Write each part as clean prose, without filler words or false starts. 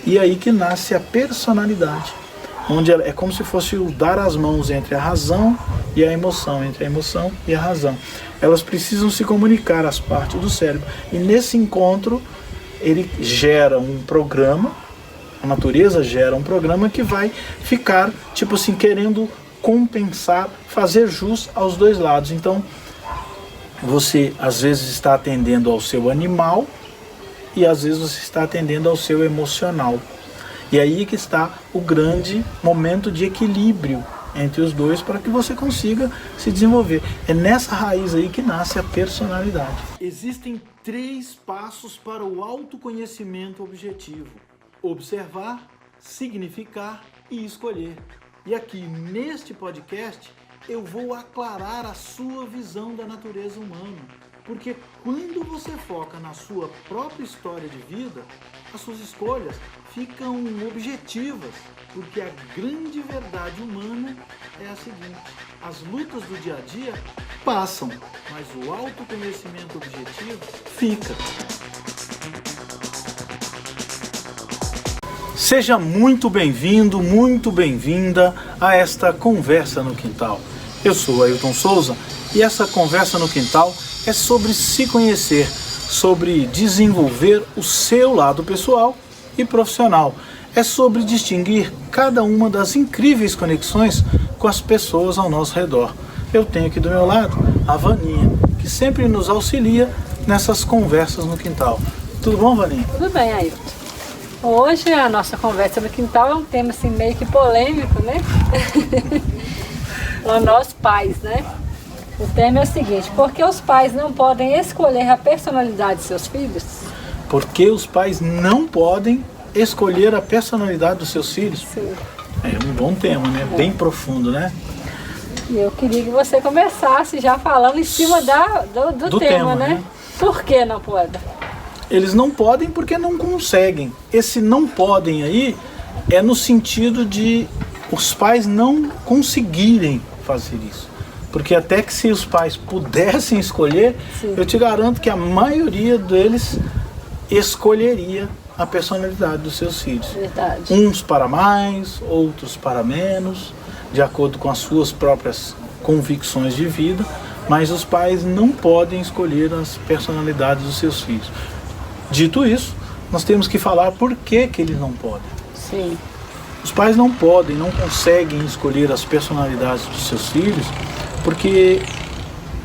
E aí que nasce a personalidade, onde é como se fosse o dar as mãos entre a razão e a emoção, entre a emoção e a razão. Elas precisam se comunicar, as partes do cérebro. E nesse encontro, ele gera um programa, a natureza gera um programa que vai ficar, tipo assim, querendo compensar, fazer jus aos dois lados. Então, você às vezes está atendendo ao seu animal e às vezes você está atendendo ao seu emocional. E aí que está o grande momento de equilíbrio entre os dois para que você consiga se desenvolver. É nessa raiz aí que nasce a personalidade. Existem 3 passos para o autoconhecimento objetivo: observar, significar e escolher. E aqui neste podcast eu vou aclarar a sua visão da natureza humana. Porque quando você foca na sua própria história de vida, as suas escolhas ficam objetivas. Porque a grande verdade humana é a seguinte: as lutas do dia a dia passam, mas o autoconhecimento objetivo fica. Seja muito bem-vindo, muito bem-vinda a esta Conversa no Quintal. Eu sou Ailton Souza e essa Conversa no Quintal é sobre se conhecer, sobre desenvolver o seu lado pessoal e profissional. É sobre distinguir cada uma das incríveis conexões com as pessoas ao nosso redor. Eu tenho aqui do meu lado a Vaninha, que sempre nos auxilia nessas conversas no quintal. Tudo bom, Vaninha? Tudo bem, Ailton. Hoje a nossa conversa no quintal é um tema assim meio que polêmico, né? Para nós pais, né? O tema é o seguinte: por que os pais não podem escolher a personalidade de seus filhos? Por que os pais não podem escolher a personalidade dos seus filhos? Sim. É um bom tema, né? É. Bem profundo, né? E eu queria que você começasse já falando em cima do tema, né? Por que não pode? Eles não podem porque não conseguem. Esse não podem aí é no sentido de os pais não conseguirem fazer isso. Porque até que se os pais pudessem escolher, sim, eu te garanto que a maioria deles escolheria a personalidade dos seus filhos. Verdade. Uns para mais, outros para menos, de acordo com as suas próprias convicções de vida, mas os pais não podem escolher as personalidades dos seus filhos. Dito isso, nós temos que falar por que eles não podem. Sim. Os pais não podem, não conseguem escolher as personalidades dos seus filhos, porque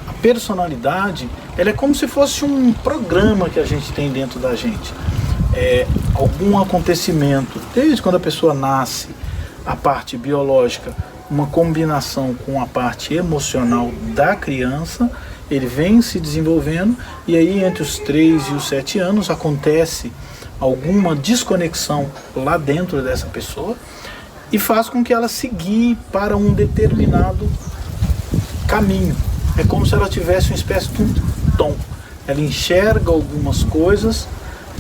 a personalidade, ela é como se fosse um programa que a gente tem dentro da gente. Algum acontecimento, desde quando a pessoa nasce, a parte biológica, uma combinação com a parte emocional da criança, ele vem se desenvolvendo e aí entre os 3 e os 7 anos acontece alguma desconexão lá dentro dessa pessoa e faz com que ela se guie para um determinado caminho. É como se ela tivesse uma espécie de um tom. Ela enxerga algumas coisas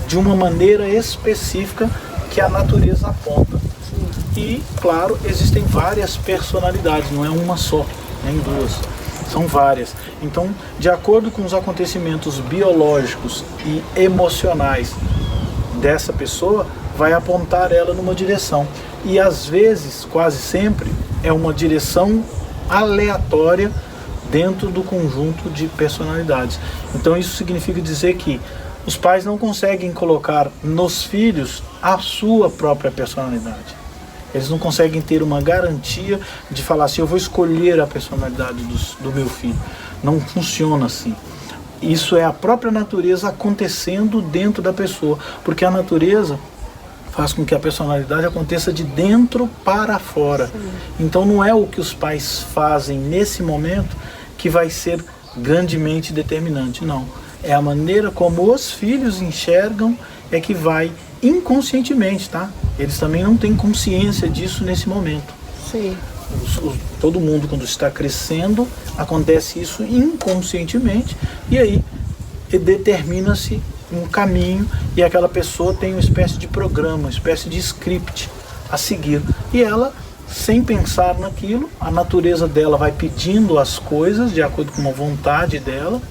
de uma maneira específica que a natureza aponta. E, claro, existem várias personalidades, não é uma só, nem 2. São várias. Então, de acordo com os acontecimentos biológicos e emocionais dessa pessoa, vai apontar ela numa direção. E às vezes, quase sempre, é uma direção aleatória dentro do conjunto de personalidades. Então isso significa dizer que os pais não conseguem colocar nos filhos a sua própria personalidade. Eles não conseguem ter uma garantia de falar assim: eu vou escolher a personalidade do meu filho. Não funciona assim. Isso é a própria natureza acontecendo dentro da pessoa, porque a natureza faz com que a personalidade aconteça de dentro para fora. Sim. Então não é o que os pais fazem nesse momento que vai ser grandemente determinante, não. É a maneira como os filhos enxergam é que vai inconscientemente, tá? Eles também não têm consciência disso nesse momento. Sim. Todo mundo, quando está crescendo, acontece isso inconscientemente e aí determina-se um caminho e aquela pessoa tem uma espécie de programa, uma espécie de script a seguir. E ela, sem pensar naquilo, a natureza dela vai pedindo as coisas de acordo com a vontade dela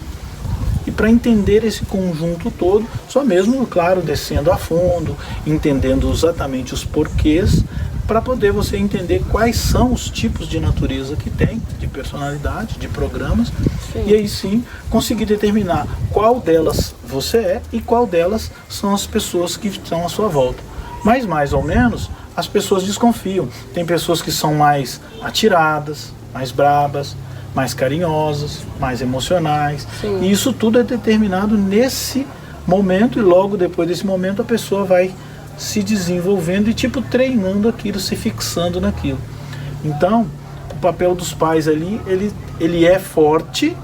e para entender esse conjunto todo, só mesmo, claro, descendo a fundo, entendendo exatamente os porquês, para poder você entender quais são os tipos de natureza que tem, de personalidade, de programas, sim. E aí sim conseguir determinar qual delas você é e qual delas são as pessoas que estão à sua volta. Mas mais ou menos as pessoas desconfiam. Tem pessoas que são mais atiradas, mais brabas, mais carinhosas, mais emocionais. Sim. E isso tudo é determinado nesse momento, e logo depois desse momento a pessoa vai se desenvolvendo e tipo treinando aquilo, se fixando naquilo. Então, o papel dos pais ali, ele é forte,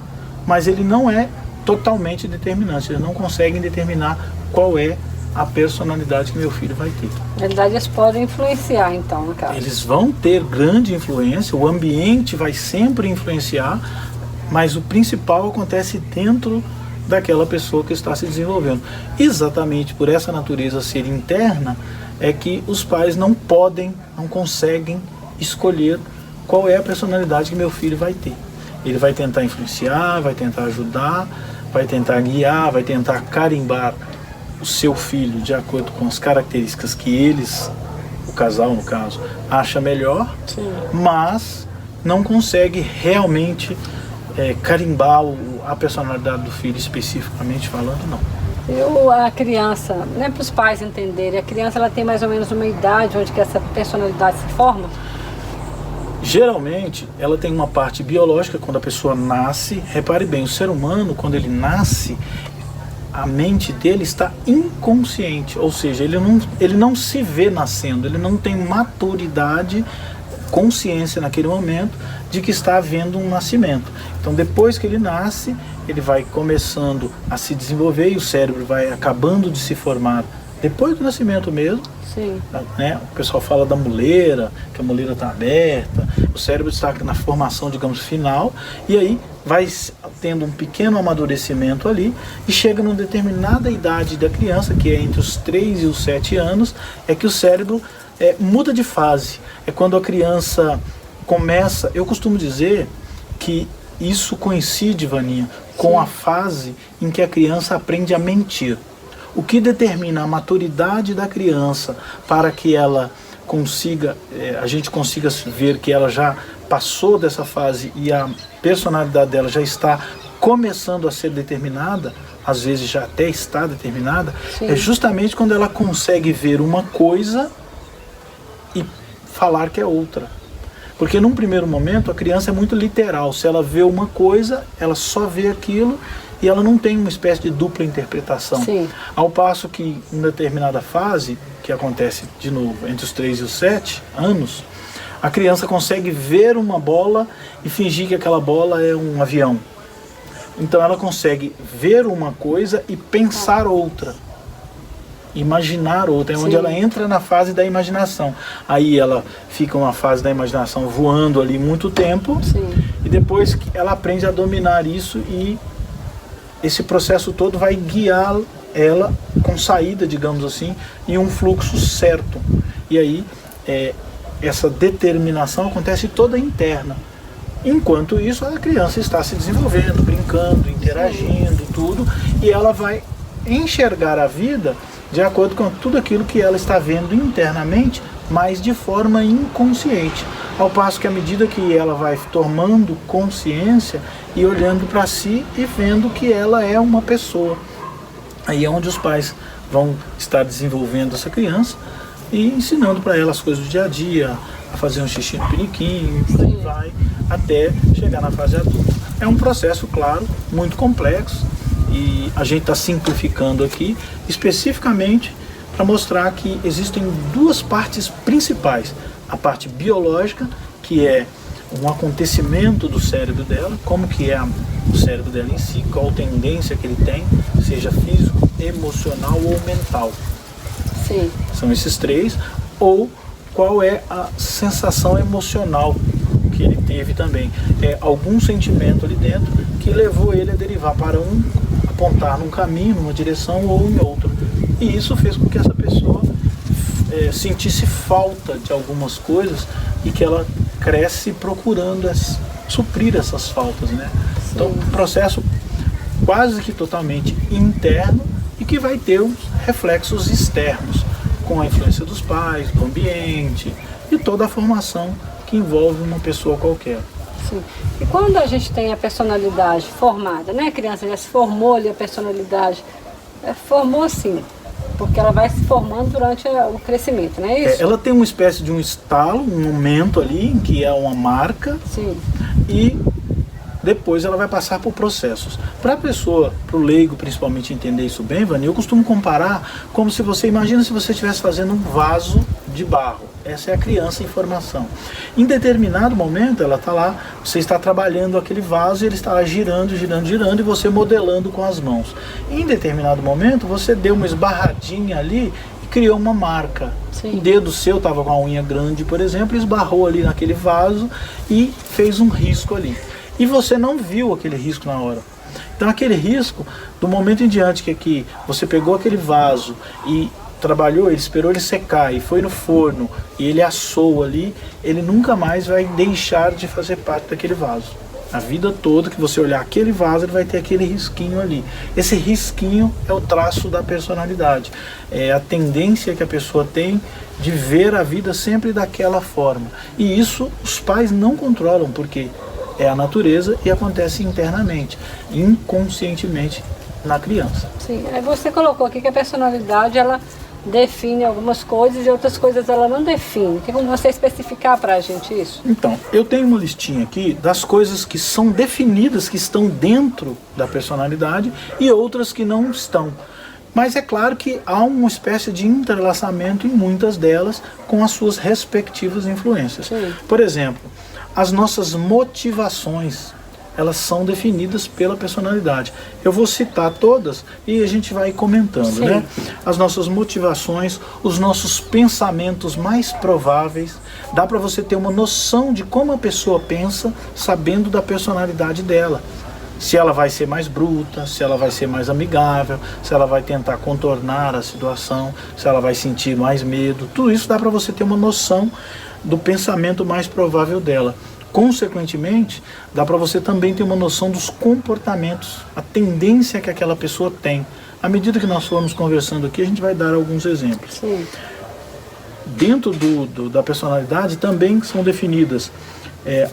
mas ele não é totalmente determinante. Eles não conseguem determinar qual é a personalidade que meu filho vai ter. Na verdade, eles podem influenciar, então, no caso. Eles vão ter grande influência, o ambiente vai sempre influenciar, mas o principal acontece dentro daquela pessoa que está se desenvolvendo. Exatamente por essa natureza ser interna, é que os pais não podem, não conseguem escolher qual é a personalidade que meu filho vai ter. Ele vai tentar influenciar, vai tentar ajudar, vai tentar guiar, vai tentar carimbar o seu filho de acordo com as características que eles, o casal no caso, acha melhor. Sim. Mas não consegue realmente carimbar a personalidade do filho especificamente falando, não. A criança, né, para os pais entenderem, a criança ela tem mais ou menos uma idade onde que essa personalidade se forma? Geralmente, ela tem uma parte biológica quando a pessoa nasce. Repare bem, o ser humano, quando ele nasce, a mente dele está inconsciente, ou seja, ele não se vê nascendo, ele não tem maturidade, consciência naquele momento de que está havendo um nascimento. Então depois que ele nasce, ele vai começando a se desenvolver e o cérebro vai acabando de se formar depois do nascimento mesmo. Sim. Né? O pessoal fala da muleira, que a muleira está aberta, o cérebro está na formação, digamos, final, e aí vai tendo um pequeno amadurecimento ali e chega numa determinada idade da criança, que é entre os 3 e os 7 anos, é que o cérebro muda de fase. É quando a criança começa, eu costumo dizer que isso coincide, Vaninha, com a fase em que a criança aprende a mentir. O que determina a maturidade da criança para que ela consiga, a gente consiga ver que ela já passou dessa fase e a personalidade dela já está começando a ser determinada, às vezes já até está determinada, sim. É justamente quando ela consegue ver uma coisa e falar que é outra. Porque num primeiro momento a criança é muito literal, se ela vê uma coisa, ela só vê aquilo e ela não tem uma espécie de dupla interpretação. Sim. Ao passo que em determinada fase, que acontece de novo entre os 3 e os 7 anos, a criança consegue ver uma bola e fingir que aquela bola é um avião. Então ela consegue ver uma coisa e pensar outra. Imaginar outra, é onde ela entra na fase da imaginação. Aí ela fica uma fase da imaginação voando ali muito tempo. Sim. E depois que ela aprende a dominar isso e esse processo todo vai guiar ela com saída, digamos assim, em um fluxo certo. E aí essa determinação acontece toda interna. Enquanto isso, a criança está se desenvolvendo, brincando, interagindo, tudo, e ela vai enxergar a vida de acordo com tudo aquilo que ela está vendo internamente, mas de forma inconsciente. Ao passo que à medida que ela vai tomando consciência e olhando para si e vendo que ela é uma pessoa. Aí é onde os pais vão estar desenvolvendo essa criança e ensinando para ela as coisas do dia a dia, a fazer um xixi no piniquinho, e por aí vai, até chegar na fase adulta. É um processo, claro, muito complexo e a gente está simplificando aqui, especificamente para mostrar que existem duas partes principais. A parte biológica, que é um acontecimento do cérebro dela, como que é o cérebro dela em si, qual tendência que ele tem, seja físico, emocional ou mental. Sim. São esses três. Ou qual é a sensação emocional que ele teve também. É algum sentimento ali dentro que levou ele a derivar para apontar num caminho, numa direção ou em outra. E isso fez com que essa pessoa sentisse falta de algumas coisas e que ela cresce procurando suprir essas faltas, né? Sim. Então o processo quase que totalmente interno e que vai ter os reflexos externos, com a influência dos pais, do ambiente e toda a formação que envolve uma pessoa qualquer. Sim. E quando a gente tem a personalidade formada, né? A criança já se formou ali, a personalidade formou sim, porque ela vai se formando durante o crescimento, não é isso? Ela tem uma espécie de um estalo, um momento ali em que é uma marca. Sim. E depois ela vai passar por processos. Para a pessoa, para o leigo principalmente entender isso bem, Vani, eu costumo comparar como se você, imagina se você estivesse fazendo um vaso de barro. Essa é a criança em formação. Em determinado momento ela está lá, você está trabalhando aquele vaso e ele está lá girando, girando, girando e você modelando com as mãos. Em determinado momento você deu uma esbarradinha ali e criou uma marca. Sim. O dedo seu estava com a unha grande, por exemplo, esbarrou ali naquele vaso e fez um risco ali. E você não viu aquele risco na hora. Então aquele risco, do momento em diante que você pegou aquele vaso e trabalhou, ele esperou ele secar e foi no forno e ele assou ali, ele nunca mais vai deixar de fazer parte daquele vaso. A vida toda que você olhar aquele vaso, ele vai ter aquele risquinho ali. Esse risquinho é o traço da personalidade. É a tendência que a pessoa tem de ver a vida sempre daquela forma. E isso os pais não controlam, porque é a natureza e acontece internamente, inconscientemente na criança. Sim, aí você colocou aqui que a personalidade ela define algumas coisas e outras coisas ela não define. Tem como você especificar para a gente isso? Então, eu tenho uma listinha aqui das coisas que são definidas, que estão dentro da personalidade e outras que não estão. Mas é claro que há uma espécie de entrelaçamento em muitas delas com as suas respectivas influências. Sim. Por exemplo, as nossas motivações, elas são definidas pela personalidade. Eu vou citar todas e a gente vai comentando, Sim. né? As nossas motivações, os nossos pensamentos mais prováveis. Dá para você ter uma noção de como a pessoa pensa, sabendo da personalidade dela. Se ela vai ser mais bruta, se ela vai ser mais amigável, se ela vai tentar contornar a situação, se ela vai sentir mais medo. Tudo isso dá para você ter uma noção do pensamento mais provável dela. Consequentemente, dá para você também ter uma noção dos comportamentos, a tendência que aquela pessoa tem. À medida que nós formos conversando aqui, a gente vai dar alguns exemplos. Sim. Dentro da personalidade também são definidas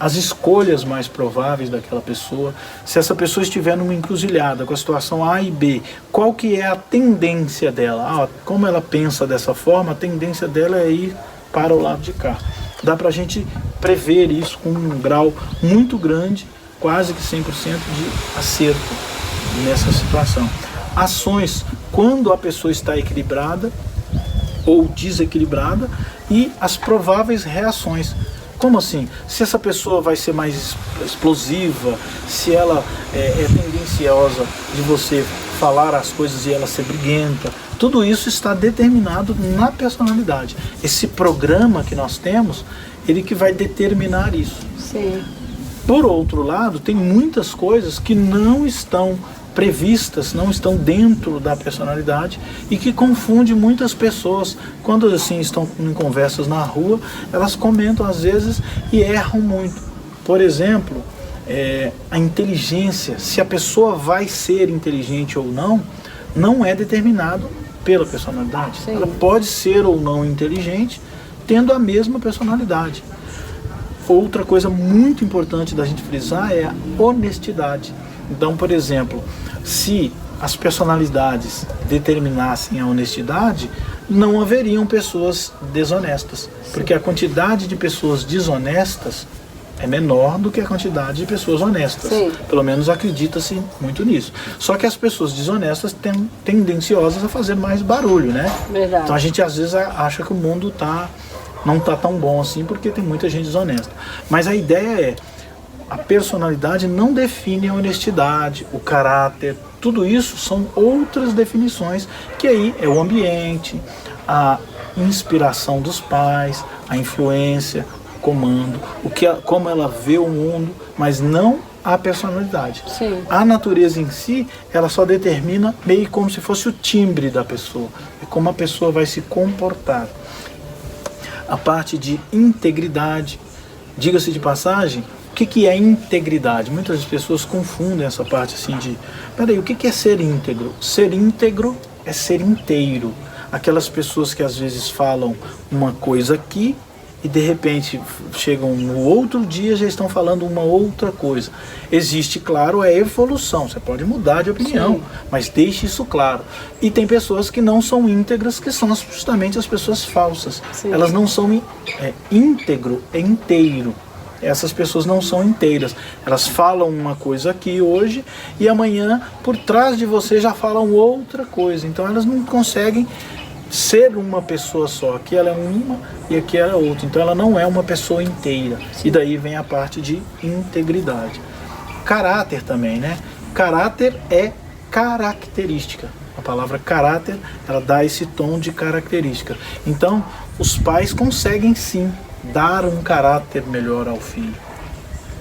as escolhas mais prováveis daquela pessoa. Se essa pessoa estiver numa encruzilhada com a situação A e B, qual que é a tendência dela? Como ela pensa dessa forma, a tendência dela é ir para o lado de cá. Dá para a gente prever isso com um grau muito grande, quase que 100% de acerto nessa situação. Ações, quando a pessoa está equilibrada ou desequilibrada, e as prováveis reações. Como assim? Se essa pessoa vai ser mais explosiva, se ela é tendenciosa de você falar as coisas e ela ser briguenta, tudo isso está determinado na personalidade. Esse programa que nós temos, ele que vai determinar isso. Sim. Por outro lado, tem muitas coisas que não estão previstas, não estão dentro da personalidade e que confunde muitas pessoas. Quando assim estão em conversas na rua, elas comentam às vezes e erram muito. Por exemplo, a inteligência, se a pessoa vai ser inteligente ou não, não é determinado pela personalidade. Sim. Ela pode ser ou não inteligente, tendo a mesma personalidade. Outra coisa muito importante da gente frisar é a honestidade. Então, por exemplo, se as personalidades determinassem a honestidade, não haveriam pessoas desonestas. Porque a quantidade de pessoas desonestas é menor do que a quantidade de pessoas honestas. Sim. Pelo menos acredita-se muito nisso. Só que as pessoas desonestas têm tendenciosas a fazer mais barulho, né? Verdade. Então a gente às vezes acha que o mundo não está tão bom assim porque tem muita gente desonesta. Mas a ideia é, a personalidade não define a honestidade, o caráter, tudo isso são outras definições, que aí é o ambiente, a inspiração dos pais, a influência, o comando, como ela vê o mundo, mas não a personalidade. Sim. A natureza em si, ela só determina meio como se fosse o timbre da pessoa, e como a pessoa vai se comportar. A parte de integridade, diga-se de passagem, que é integridade? Muitas pessoas confundem essa parte assim de... Peraí, o que é ser íntegro? Ser íntegro é ser inteiro. Aquelas pessoas que às vezes falam uma coisa aqui e de repente chegam no outro dia já estão falando uma outra coisa. Existe, claro, a evolução. Você pode mudar de opinião, sim, mas deixe isso claro. E tem pessoas que não são íntegras, que são justamente as pessoas falsas. Sim. Elas não são íntegro, é inteiro. Essas pessoas não são inteiras. Elas falam uma coisa aqui hoje e amanhã por trás de você já falam outra coisa. Então elas não conseguem ser uma pessoa só. Aqui ela é uma e aqui ela é outra. Então ela não é uma pessoa inteira. Sim. E daí vem a parte de integridade. Caráter também, né? Caráter é característica. A palavra caráter, ela dá esse tom de característica. Então, os pais conseguem sim dar um caráter melhor ao filho,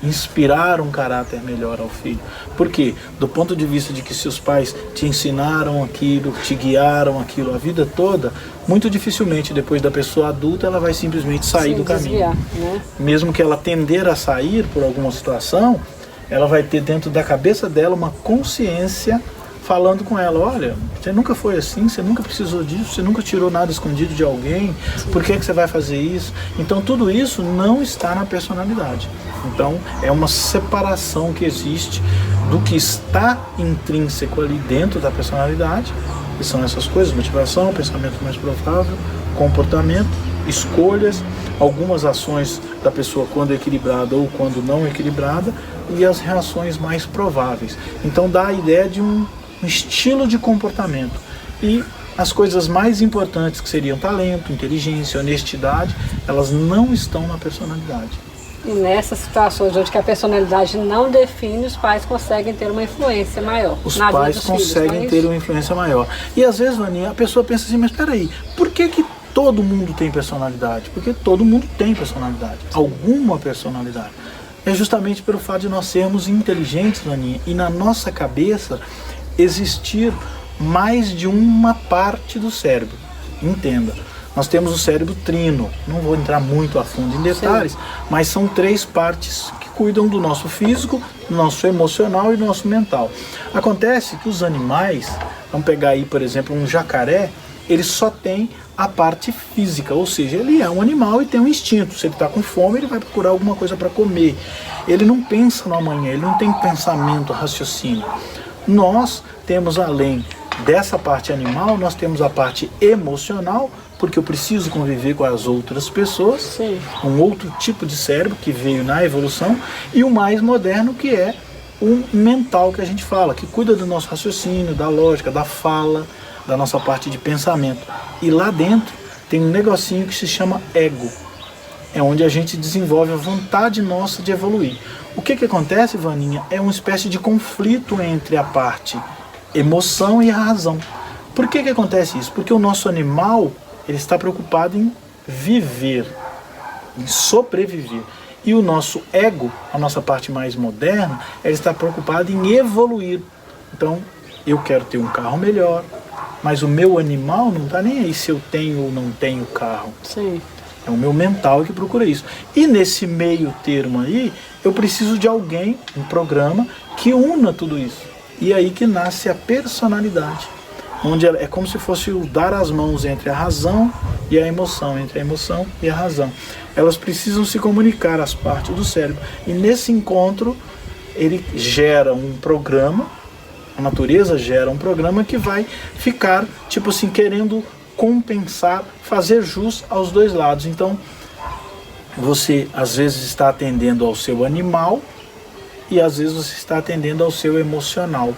inspirar um caráter melhor ao filho. Por quê? Do ponto de vista de que seus pais te ensinaram aquilo, te guiaram aquilo a vida toda, muito dificilmente depois da pessoa adulta ela vai simplesmente sair do caminho. Desviar, né? Mesmo que ela tender a sair por alguma situação, ela vai ter dentro da cabeça dela uma consciência falando com ela, olha, você nunca foi assim, você nunca precisou disso, você nunca tirou nada escondido de alguém, por que você vai fazer isso? Então tudo isso não está na personalidade. Então é uma separação que existe do que está intrínseco ali dentro da personalidade, que são essas coisas, motivação, pensamento mais provável, comportamento, escolhas, algumas ações da pessoa quando equilibrada ou quando não equilibrada, e as reações mais prováveis. Então dá a ideia de um estilo de comportamento. E as coisas mais importantes, que seriam talento, inteligência, honestidade, elas não estão na personalidade. E nessas situações onde que a personalidade não define, os pais conseguem ter uma influência maior. Os pais conseguem ter uma influência maior. E às vezes, Vaninha, a pessoa pensa assim, mas peraí, por que todo mundo tem personalidade? Porque todo mundo tem personalidade, alguma personalidade. É justamente pelo fato de nós sermos inteligentes, Vaninha, e na nossa cabeça existir mais de uma parte do cérebro. Entenda, nós temos o cérebro trino, não vou entrar muito a fundo em detalhes, sim, mas são 3 partes que cuidam do nosso físico, do nosso emocional e do nosso mental. Acontece que os animais, vamos pegar aí por exemplo um jacaré, ele só tem a parte física, ou seja, ele é um animal e tem um instinto. Se ele está com fome, ele vai procurar alguma coisa para comer. Ele não pensa no amanhã, ele não tem pensamento, raciocínio. Nós temos, além dessa parte animal, nós temos a parte emocional, porque eu preciso conviver com as outras pessoas, sim, um outro tipo de cérebro que veio na evolução, e o mais moderno, que é o mental que a gente fala, que cuida do nosso raciocínio, da lógica, da fala, da nossa parte de pensamento. E lá dentro tem um negocinho que se chama ego. É onde a gente desenvolve a vontade nossa de evoluir. O que acontece, Vaninha, é uma espécie de conflito entre a parte emoção e a razão. Por que acontece isso? Porque o nosso animal, ele está preocupado em viver, em sobreviver. E o nosso ego, a nossa parte mais moderna, ela está preocupada em evoluir. Então, eu quero ter um carro melhor, mas o meu animal não está nem aí se eu tenho ou não tenho carro. Sim. É o meu mental que procura isso. E nesse meio termo aí, eu preciso de alguém, um programa, que una tudo isso. E aí que nasce a personalidade. Onde é como se fosse o dar as mãos entre a razão e a emoção, entre a emoção e a razão. Elas precisam se comunicar, as partes do cérebro. E nesse encontro, ele gera um programa, a natureza gera um programa que vai ficar, tipo assim, querendo compensar, fazer jus aos dois lados. Então, você às vezes está atendendo ao seu animal e às vezes você está atendendo ao seu emocional.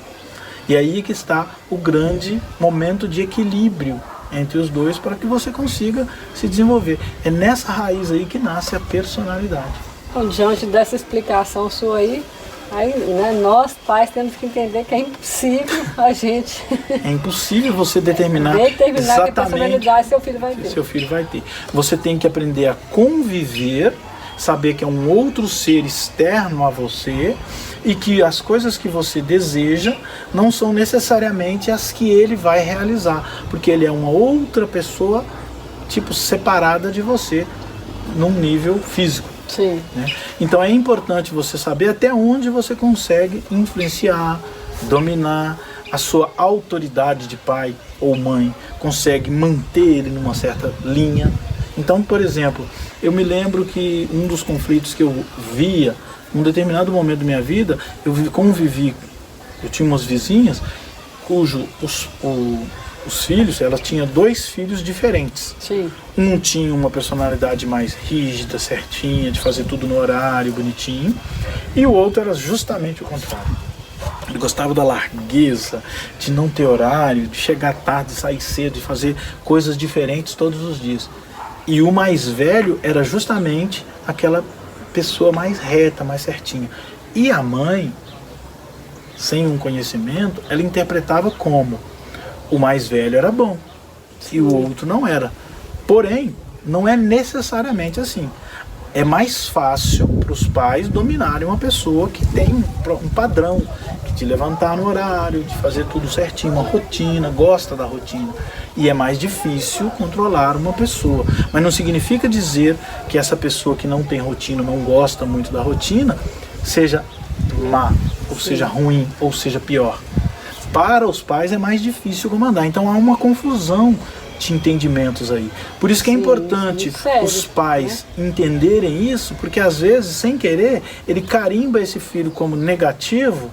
E aí que está o grande momento de equilíbrio entre os dois para que você consiga se desenvolver. É nessa raiz aí que nasce a personalidade. Então, diante dessa explicação sua aí, né, nós pais temos que entender que é impossível a gente... É impossível você determinar exatamente que personalidade seu filho vai ter. Seu filho vai ter. Você tem que aprender a conviver, saber que é um outro ser externo a você e que as coisas que você deseja não são necessariamente as que ele vai realizar, porque ele é uma outra pessoa, tipo, separada de você, num nível físico. Sim. Né? Então é importante você saber até onde você consegue influenciar, dominar a sua autoridade de pai ou mãe, consegue manter ele numa certa linha. Então, por exemplo, eu me lembro que um dos conflitos que eu via, num determinado momento da minha vida, eu tinha umas vizinhas cujo os filhos, ela tinha 2 filhos diferentes. Sim. Um tinha uma personalidade mais rígida, certinha, de fazer tudo no horário, bonitinho, e o outro era justamente o contrário. Ele gostava da largueza, de não ter horário, de chegar tarde, de sair cedo, de fazer coisas diferentes todos os dias. E o mais velho era justamente aquela pessoa mais reta, mais certinha. E a mãe, sem um conhecimento, ela interpretava como o mais velho era bom e o outro não era. Porém, não é necessariamente assim. É mais fácil para os pais dominarem uma pessoa que tem um padrão, de levantar no horário, de fazer tudo certinho, uma rotina, gosta da rotina. E é mais difícil controlar uma pessoa. Mas não significa dizer que essa pessoa que não tem rotina, não gosta muito da rotina, seja má, ou seja ruim, ou seja pior. Para os pais é mais difícil comandar. Então há uma confusão de entendimentos aí. Por isso que é importante os pais entenderem isso, porque às vezes, sem querer, ele carimba esse filho como negativo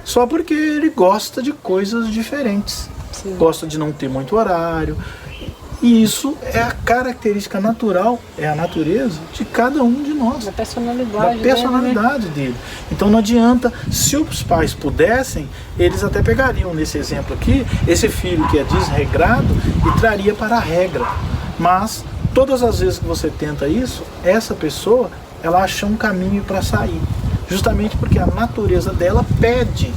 só porque ele gosta de coisas diferentes. Sim. Gosta de não ter muito horário. E isso é a característica natural, é a natureza de cada um de nós. Da personalidade. Da personalidade dele. Então não adianta, se os pais pudessem, eles até pegariam nesse exemplo aqui, esse filho que é desregrado e traria para a regra. Mas todas as vezes que você tenta isso, essa pessoa, ela acha um caminho para sair. Justamente porque a natureza dela pede.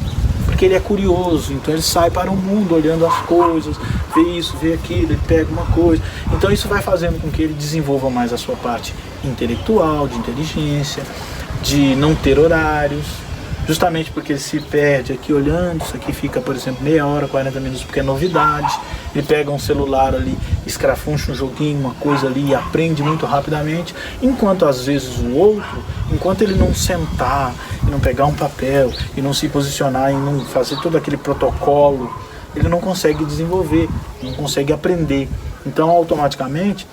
Porque ele é curioso, então ele sai para o mundo olhando as coisas, vê isso, vê aquilo, ele pega uma coisa. Então isso vai fazendo com que ele desenvolva mais a sua parte intelectual, de inteligência, de não ter horários, justamente porque ele se perde aqui olhando, isso aqui fica, por exemplo, meia hora, 40 minutos, porque é novidade. Ele pega um celular ali, escrafuncha um joguinho, uma coisa ali e aprende muito rapidamente, enquanto às vezes o outro, enquanto ele não sentar, e não pegar um papel, e não se posicionar, e não fazer todo aquele protocolo, ele não consegue desenvolver, não consegue aprender. Então, automaticamente,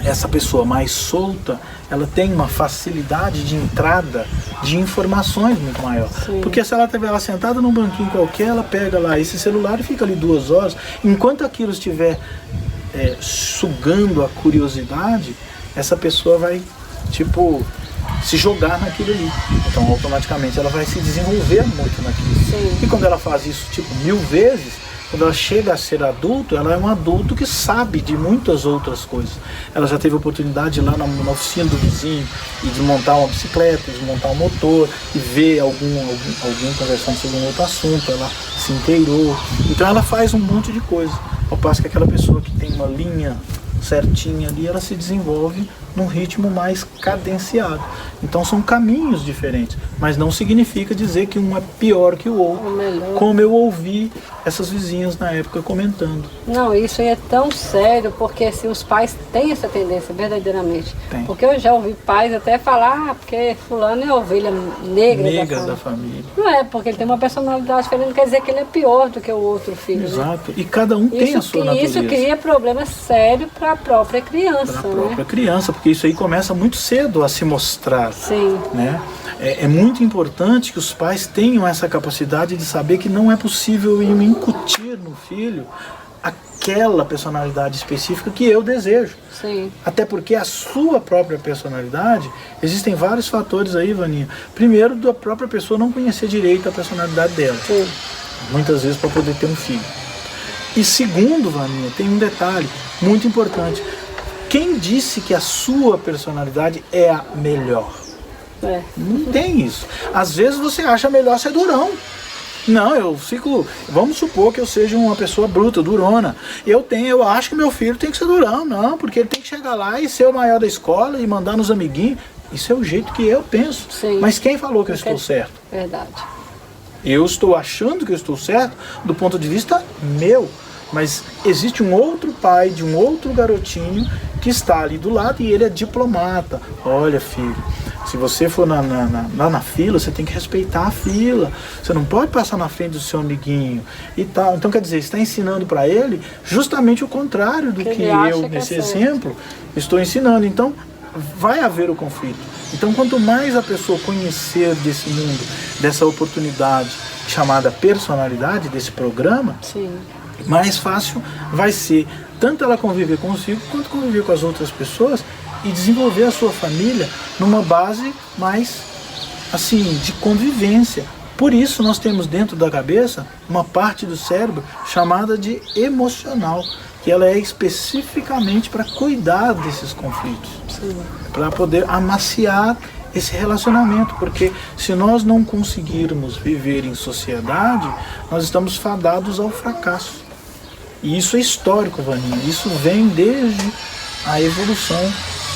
essa pessoa mais solta, ela tem uma facilidade de entrada de informações muito maior. Sim. Porque se ela estiver lá sentada num banquinho qualquer, ela pega lá esse celular e fica ali 2 horas. Enquanto aquilo estiver sugando a curiosidade, essa pessoa vai, se jogar naquilo ali. Então, automaticamente, ela vai se desenvolver muito naquilo. Sim. E quando ela faz isso, 1000 vezes, quando ela chega a ser adulto, ela é um adulto que sabe de muitas outras coisas. Ela já teve a oportunidade de ir lá na oficina do vizinho e de montar uma bicicleta, de montar um motor e ver alguém conversando sobre um outro assunto, ela se inteirou. Então ela faz um monte de coisa. Ao passo que aquela pessoa que tem uma linha certinha ali, ela se desenvolve num ritmo mais cadenciado. Então são caminhos diferentes, mas não significa dizer que um é pior que o outro, como eu ouvi essas vizinhas na época comentando. Não, isso aí é tão sério, porque assim, os pais têm essa tendência, verdadeiramente. Tem. Porque eu já ouvi pais até falar, porque fulano é a ovelha negra da família. Não é, porque ele tem uma personalidade diferente, não quer dizer que ele é pior do que o outro filho. Exato, e cada um tem a sua natureza. Isso cria problemas sérios para a própria criança. Para a própria criança, porque isso aí começa muito cedo a se mostrar. Sim. Né? É muito importante que os pais tenham essa capacidade de saber que não é possível eu incutir no filho aquela personalidade específica que eu desejo. Sim. Até porque a sua própria personalidade, existem vários fatores aí, Vaninha. Primeiro, da própria pessoa não conhecer direito a personalidade dela. Sim. Muitas vezes para poder ter um filho. E segundo, Vaninha, tem um detalhe muito importante. Quem disse que a sua personalidade é a melhor? Não tem isso. Às vezes você acha melhor ser durão. Não, vamos supor que eu seja uma pessoa bruta, durona. Eu acho que meu filho tem que ser durão. Não, porque ele tem que chegar lá e ser o maior da escola e mandar nos amiguinhos. Isso é o jeito que eu penso. Sim. Mas quem falou que eu estou certo? Verdade. Eu estou achando que eu estou certo do ponto de vista meu. Mas existe um outro pai de um outro garotinho que está ali do lado e ele é diplomata. Olha, filho, se você for lá na fila, você tem que respeitar a fila. Você não pode passar na frente do seu amiguinho e tal. Então, quer dizer, está ensinando para ele justamente o contrário do que eu, nesse exemplo, estou ensinando. Então, vai haver o conflito. Então, quanto mais a pessoa conhecer desse mundo, dessa oportunidade chamada personalidade, desse programa, Sim. mais fácil vai ser tanto ela conviver consigo, quanto conviver com as outras pessoas e desenvolver a sua família numa base mais, assim, de convivência. Por isso nós temos dentro da cabeça uma parte do cérebro chamada de emocional, que ela é especificamente para cuidar desses conflitos, para poder amaciar esse relacionamento, porque se nós não conseguirmos viver em sociedade, nós estamos fadados ao fracasso. E isso é histórico, Vaninha, isso vem desde a evolução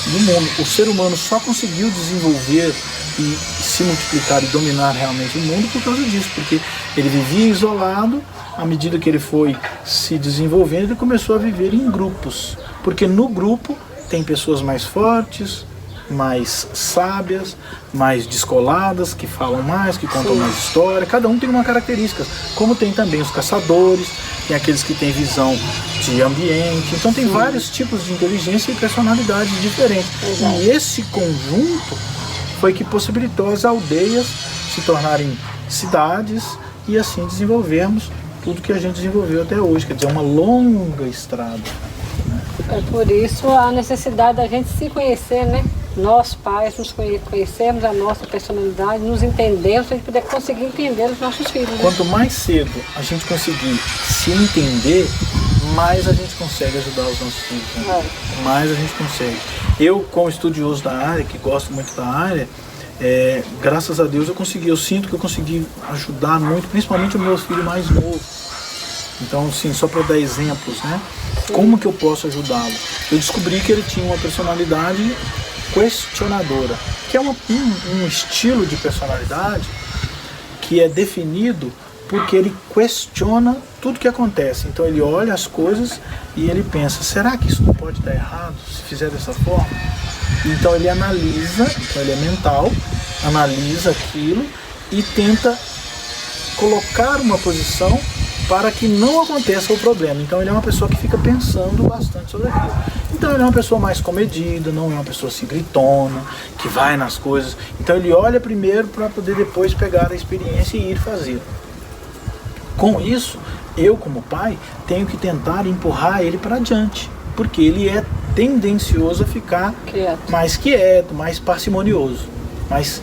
do mundo. O ser humano só conseguiu desenvolver e se multiplicar e dominar realmente o mundo por causa disso, porque ele vivia isolado. À medida que ele foi se desenvolvendo, ele começou a viver em grupos, porque no grupo tem pessoas mais fortes, mais sábias, mais descoladas, que falam mais, que contam mais história. Cada um tem uma característica, como tem também os caçadores, tem aqueles que têm visão de ambiente. Então tem vários tipos de inteligência e personalidades diferentes. E esse conjunto foi que possibilitou as aldeias se tornarem cidades e assim desenvolvermos tudo que a gente desenvolveu até hoje, quer dizer, uma longa estrada. É por isso a necessidade da gente se conhecer, né? Nós pais nos conhecermos a nossa personalidade, nos entendermos, para a gente poder conseguir entender os nossos filhos. Né? Quanto mais cedo a gente conseguir se entender, mais a gente consegue ajudar os nossos filhos. Né? Mais a gente consegue. Eu, como estudioso da área, que gosto muito da área, graças a Deus eu sinto que eu consegui ajudar muito, principalmente o meu filho mais novo. Então, sim, só para dar exemplos, né? Como que eu posso ajudá-lo? Eu descobri que ele tinha uma personalidade questionadora, que é um estilo de personalidade que é definido porque ele questiona tudo que acontece. Então ele olha as coisas e ele pensa, será que isso não pode dar errado se fizer dessa forma? Então ele analisa, então ele é mental, analisa aquilo e tenta colocar uma posição para que não aconteça o problema. Então ele é uma pessoa que fica pensando bastante sobre aquilo. Então ele é uma pessoa mais comedida, não é uma pessoa assim gritona, que vai nas coisas. Então ele olha primeiro para poder depois pegar a experiência e ir fazer. Com isso, eu como pai tenho que tentar empurrar ele para adiante, porque ele é tendencioso a ficar mais quieto, mais parcimonioso, mas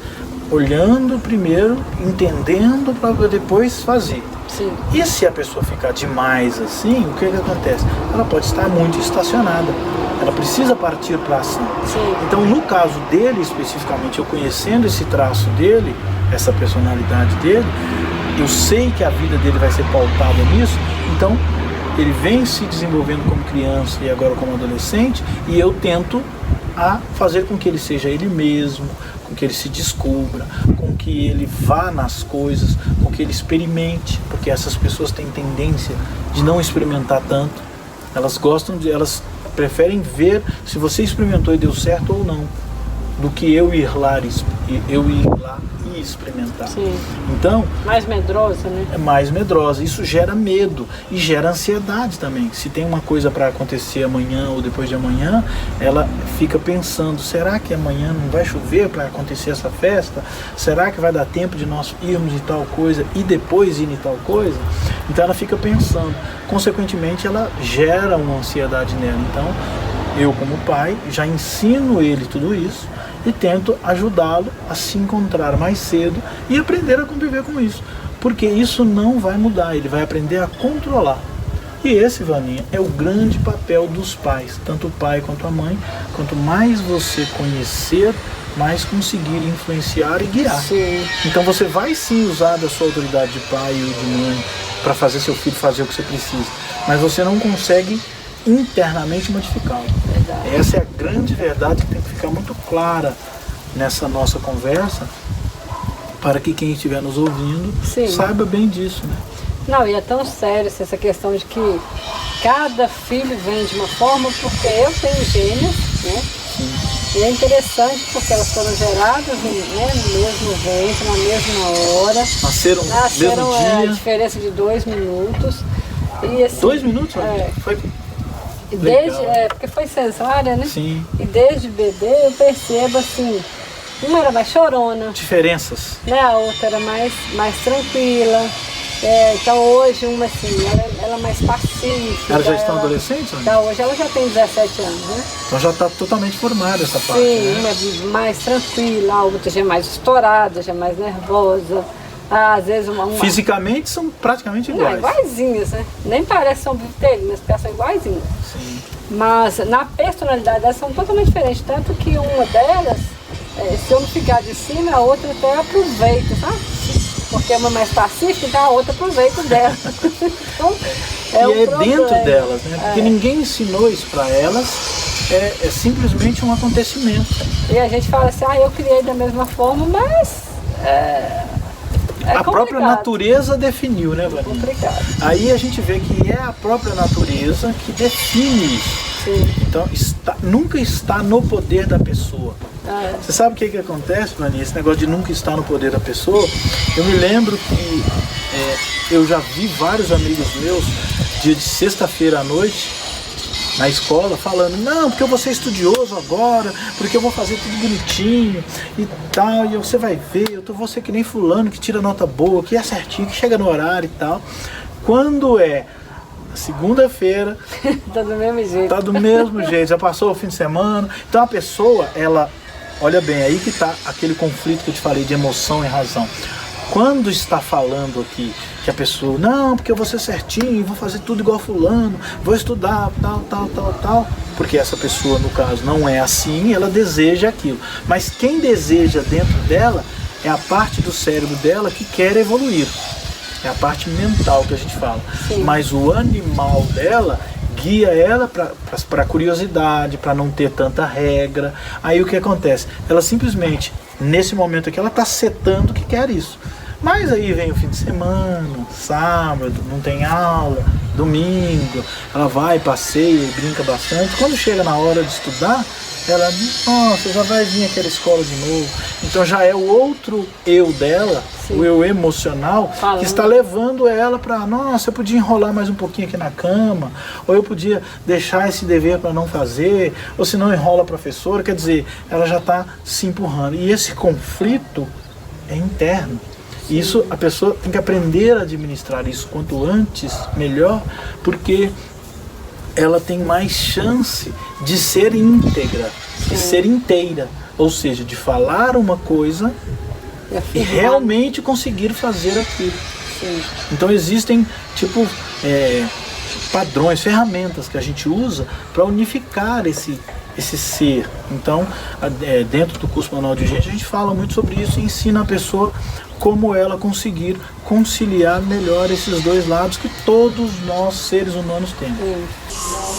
olhando primeiro, entendendo para depois fazer. Sim. E se a pessoa ficar demais assim, o que acontece? Ela pode estar muito estacionada, ela precisa partir para a ação. Sim. Então no caso dele especificamente, eu conhecendo esse traço dele, essa personalidade dele, eu sei que a vida dele vai ser pautada nisso, então ele vem se desenvolvendo como criança e agora como adolescente, e eu tento a fazer com que ele seja ele mesmo, com que ele se descubra, com que ele vá nas coisas, com que ele experimente, porque essas pessoas têm tendência de não experimentar tanto. Elas preferem ver se você experimentou e deu certo ou não, do que eu ir lá e experimentar. Sim. Então, mais medrosa, né? É mais medrosa. Isso gera medo e gera ansiedade também. Se tem uma coisa para acontecer amanhã ou depois de amanhã, ela fica pensando, será que amanhã não vai chover para acontecer essa festa? Será que vai dar tempo de nós irmos em tal coisa e depois ir em tal coisa? Então ela fica pensando. Consequentemente, ela gera uma ansiedade nela. Então, eu como pai já ensino ele tudo isso e tento ajudá-lo a se encontrar mais cedo e aprender a conviver com isso, porque isso não vai mudar, ele vai aprender a controlar. E esse, Vaninha, é o grande papel dos pais, tanto o pai quanto a mãe. Quanto mais você conhecer, mais conseguir influenciar e guiar. Sim. Então você vai sim usar da sua autoridade de pai e de mãe para fazer seu filho fazer o que você precisa, mas você não consegue internamente modificá-lo. Essa é a grande verdade que tem que ficar muito clara nessa nossa conversa, para que quem estiver nos ouvindo saiba bem disso, né? Não, e é tão sério essa questão de que cada filho vem de uma forma, porque eu tenho gêmeas, né? E é interessante porque elas foram geradas, né, no mesmo ventre, na mesma hora. Nasceram no mesmo dia. A diferença de 2 minutos. E, assim, 2 minutos? Foi porque foi cesárea, né? Sim. E desde bebê eu percebo assim, uma era mais chorona. Diferenças. Né? A outra era mais tranquila. Então hoje uma assim, ela é mais pacífica. Elas já estão adolescentes? Tá, hoje ela já tem 17 anos, né? Então já está totalmente formada essa parte. Sim, né? uma é mais tranquila, a outra já é mais estourada, já é mais nervosa. Às vezes uma... Fisicamente são praticamente iguais. Não, iguaizinhas, né? Nem parece que são vitelinas, porque elas são iguaizinhas. Sim. Mas na personalidade elas são totalmente diferentes. Tanto que uma delas, se eu não ficar de cima, a outra até aproveita, sabe? Porque uma é mais pacífica, então a outra aproveita dela. Então, e é dentro delas, né? Porque ninguém ensinou isso para elas, é simplesmente um acontecimento. E a gente fala assim, eu criei da mesma forma, mas a própria natureza definiu, né, Vani? Complicado. Aí a gente vê que é a própria natureza que define isso. Sim. Então nunca está no poder da pessoa. Você sabe o que acontece, Vani? Esse negócio de nunca estar no poder da pessoa. Eu me lembro que eu já vi vários amigos meus, dia de sexta-feira à noite, na escola, falando, não, porque eu vou ser estudioso agora, porque eu vou fazer tudo bonitinho e tal, e você vai ver, eu vou ser que nem fulano, que tira nota boa, que é certinho, que chega no horário e tal. Quando é segunda-feira, tá do mesmo jeito. Tá do mesmo jeito, já passou o fim de semana. Então a pessoa, ela, olha bem, aí que tá aquele conflito que eu te falei de emoção e razão. Quando está falando aqui que a pessoa, não, porque eu vou ser certinho, vou fazer tudo igual fulano, vou estudar, tal, porque essa pessoa, no caso, não é assim, ela deseja aquilo. Mas quem deseja dentro dela é a parte do cérebro dela que quer evoluir. É a parte mental que a gente fala. Sim. Mas o animal dela guia ela para curiosidade, para não ter tanta regra. Aí o que acontece? Ela simplesmente, nesse momento aqui, ela está setando que quer isso. Mas aí vem o fim de semana, sábado, não tem aula, domingo, ela vai, passeia e brinca bastante. Quando chega na hora de estudar, ela diz, nossa, já vai vir aquela escola de novo. Então já é o outro eu dela, sim, o eu emocional, que está levando ela para, nossa, eu podia enrolar mais um pouquinho aqui na cama, ou eu podia deixar esse dever para não fazer, ou se não enrola a professora. Quer dizer, ela já está se empurrando. E esse conflito é interno. Isso, a pessoa tem que aprender a administrar isso quanto antes, melhor, porque ela tem mais chance de ser íntegra, de ser inteira, ou seja, de falar uma coisa e realmente conseguir fazer aquilo. Sim. Então existem padrões, ferramentas que a gente usa para unificar esse ser. Então, dentro do curso Manual de Gente, a gente fala muito sobre isso e ensina a pessoa como ela conseguir conciliar melhor esses dois lados que todos nós, seres humanos, temos.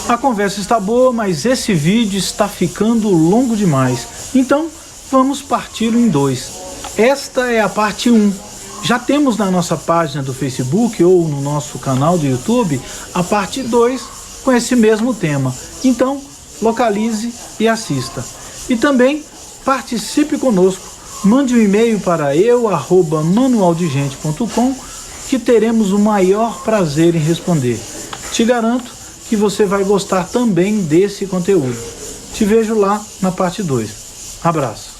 A conversa está boa, mas esse vídeo está ficando longo demais. Então, vamos parti-lo em 2. Esta é a parte 1. Já temos na nossa página do Facebook ou no nosso canal do YouTube a parte 2 com esse mesmo tema. Então, localize e assista. E também participe conosco. Mande um e-mail para eu@manualdegente.com que teremos o maior prazer em responder. Te garanto que você vai gostar também desse conteúdo. Te vejo lá na parte 2. Abraço.